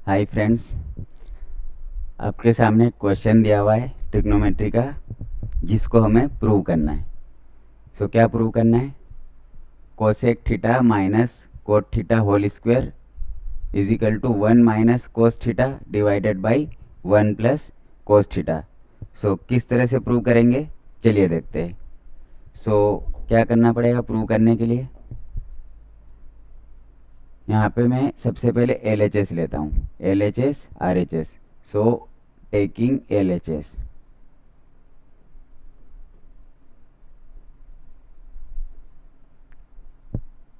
Hi friends, आपके सामने question दिया हुआ है ट्रिग्नोमेट्री का, जिसको हमें प्रूव करना है। सो क्या प्रूव करना है? Cosec theta minus cot theta whole square is equal to 1 minus cos theta divided by 1 plus cos theta. So किस तरह से प्रूव करेंगे, चलिए देखते हैं। सो क्या करना पड़ेगा प्रूव करने के लिए? यहाँ पे मैं सबसे पहले LHS लेता हूँ, LHS RHS। So taking LHS,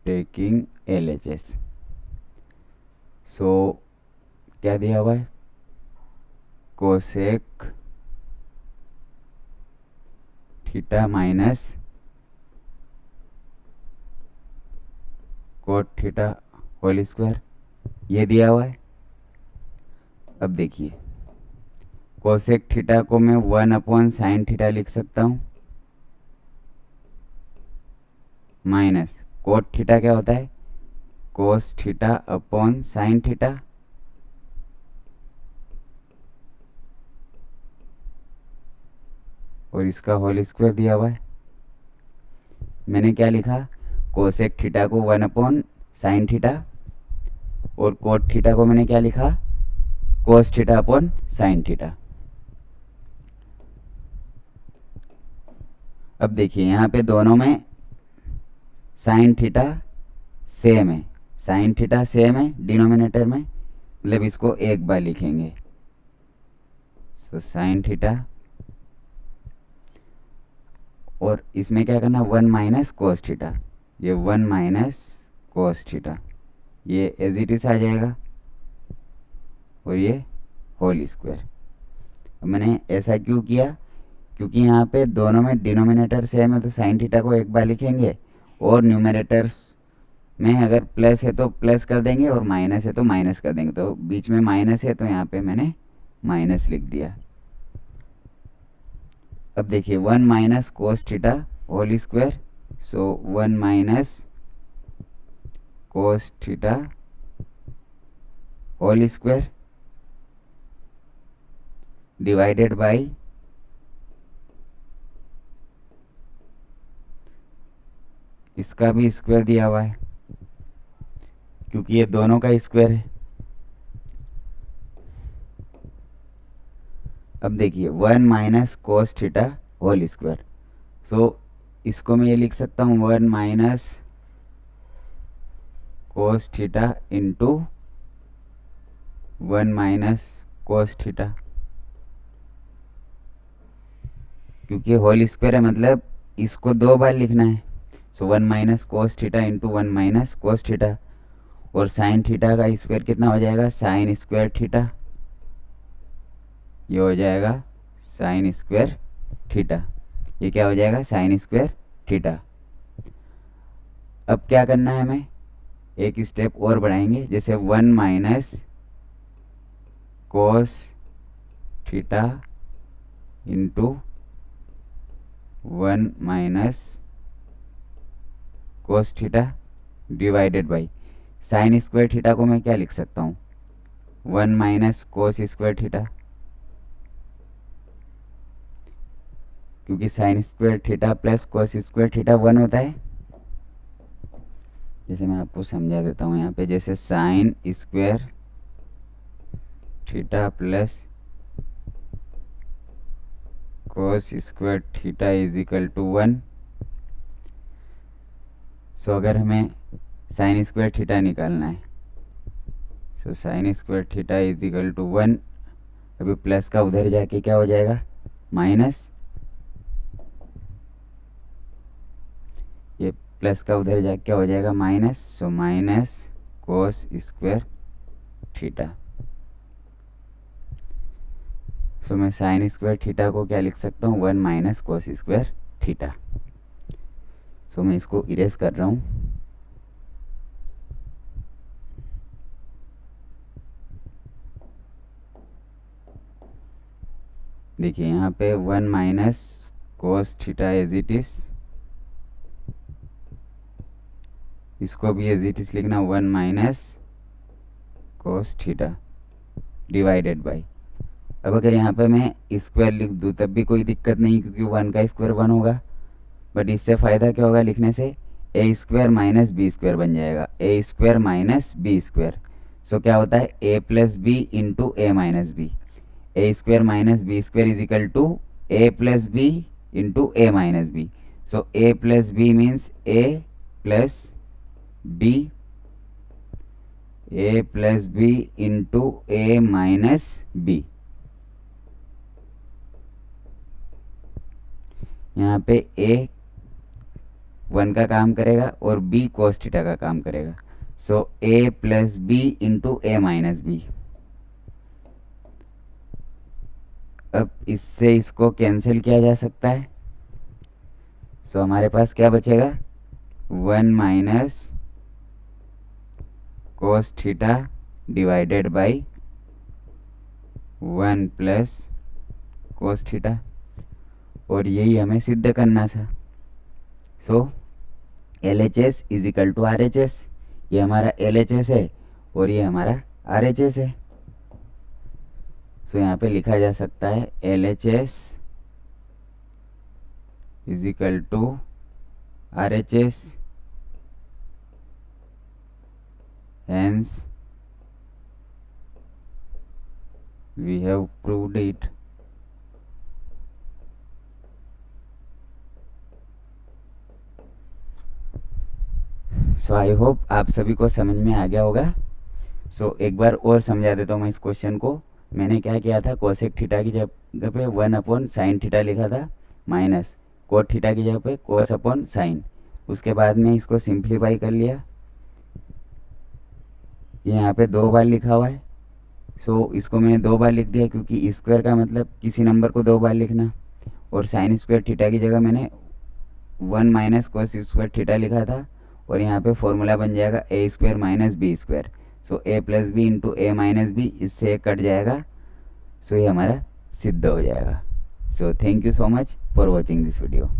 taking LHS। So क्या दिया हुआ है? Cosec theta minus cot theta whole square, ये दिया हुआ है। अब देखिए, कोसेक थीटा को मैं 1 अपॉन साइन थीटा लिख सकता हूँ, माइनस कोट थीटा क्या होता है? Cos theta upon sine theta, और इसका होल स्क्वायर दिया हुआ है। मैंने क्या लिखा? कोसेक थीटा को 1 अपॉन साइन थीटा, और कोट थीटा को मैंने क्या लिखा? Cos theta upon sine theta. अब देखिए, यहाँ पे दोनों में साइन थीटा सेम है, साइन थीटा सेम है डिनोमिनेटर में, मतलब इसको एक बार लिखेंगे। सो साइन थीटा, और इसमें क्या करना? 1 माइनस कोस थीटा, ये 1 माइनस कोस थीटा, ये एज इट इज आ जाएगा, और ये होल स्क्वायर। अब मैंने ऐसा क्यों किया? क्योंकि यहाँ पे दोनों में डिनोमिनेटर सेम है, तो साइन थीटा को एक बार लिखेंगे, और न्यूमरेटर्स में अगर प्लस है तो प्लस कर देंगे, और माइनस है तो माइनस कर देंगे। तो बीच में माइनस है, तो यहाँ पे मैंने माइनस लिख दिया। अब देखिए, 1 minus cos theta whole square, so 1 minus cos theta whole square divided by इसका भी स्क्वायर दिया हुआ है, क्योंकि ये दोनों का स्क्वायर है। अब देखिए, 1 minus cos theta whole square, so इसको मैं ये लिख सकता हूँ 1 minus cos theta into 1 minus cos theta, क्योंकि होल स्क्वायर है, मतलब इसको दो बार लिखना है। So 1 minus cos theta into 1 minus cos theta, और साइन थीटा का स्क्वायर कितना हो जाएगा? साइन स्क्वायर थीटा, ये हो जाएगा साइन स्क्वायर थीटा, ये क्या हो जाएगा? Sign square theta. अब क्या करना है हमें? एक स्टेप और बढ़ाएंगे, जैसे 1 minus cos theta into 1 minus cos theta divided by sine square theta को मैं क्या लिख सकता हूँ? 1 माइनस कोस स्क्वायर थीटा, क्योंकि sign square theta plus cos square theta 1 होता है। जैसे मैं आपको समझा देता हूँ यहाँ पे, जैसे sine square theta plus cos square theta is equal to 1। So अगर हमें साइन स्क्वायर थीटा निकालना है, so sine square theta is equal to 1। अभी प्लस का उधर जाके क्या हो जाएगा? माइनस, ये प्लस का उधर जाके क्या हो जाएगा? Minus. So minus cos square theta. So मैं साइन स्क्वायर थीटा को क्या लिख सकता हूँ? 1 minus cos square theta. So मैं इसको इरेज कर रहा हूँ। देखिए, यहाँ पे 1 minus cos theta as it is, इसको भी एज इट इज लिखना, 1 minus cos theta. Divided by, अब अगर यहाँ पे मैं स्क्वायर लिख दूँ तब भी कोई दिक्कत नहीं, क्योंकि 1 का स्क्वायर 1 होगा। बट इससे फ़ायदा क्या होगा लिखने से, a square minus b square बन जाएगा, a square minus b square. So क्या होता है, a plus b into a minus b, a square minus b square is equal to a plus b into a minus b. So a plus b means a plus b, a plus b into a minus b. यहाँ पे ए 1 का काम करेगा और B cos theta का काम करेगा। सो a plus b into a minus B. अब इससे इसको कैंसिल किया जा सकता है। सो हमारे पास क्या बचेगा, 1 minus cos theta divided by 1 plus cos theta, और यही हमें सिद्ध करना था। So LHS is equal to RHS, ये हमारा LHS है और ये हमारा RHS है। सो यहाँ पे लिखा जा सकता है LHS is equal to RHS, hence we have proved it। So I hope आप सभी को समझ में आ गया होगा। सो एक बार और समझा देता हूँ मैं इस क्वेश्चन को। मैंने क्या किया था, कोसेक थीटा की जगह पे 1 अपॉन साइन थीटा लिखा था, माइनस कोट थीटा की जगह पे कोस अपॉन साइन। उसके बाद में इसको सिंप्लीफाई कर लिया, यहाँ पे 2 बार लिखा हुआ है। सो इसको मैंने 2 बार लिख दिया, क्योंकि स्क्वायर का मतलब किसी नंबर को 2 बार लिखना। और साइन स्क्वायर थीटा की जगह मैंने 1 माइनस कोस स्क्वायर थीटा लिखा था, और यहाँ पे फॉर्मूला बन जाएगा a square minus b square. So a plus b into a minus B, इससे कट जाएगा। सो ये हमारा सिद्ध हो जाएगा। So thank you so much for watching this video.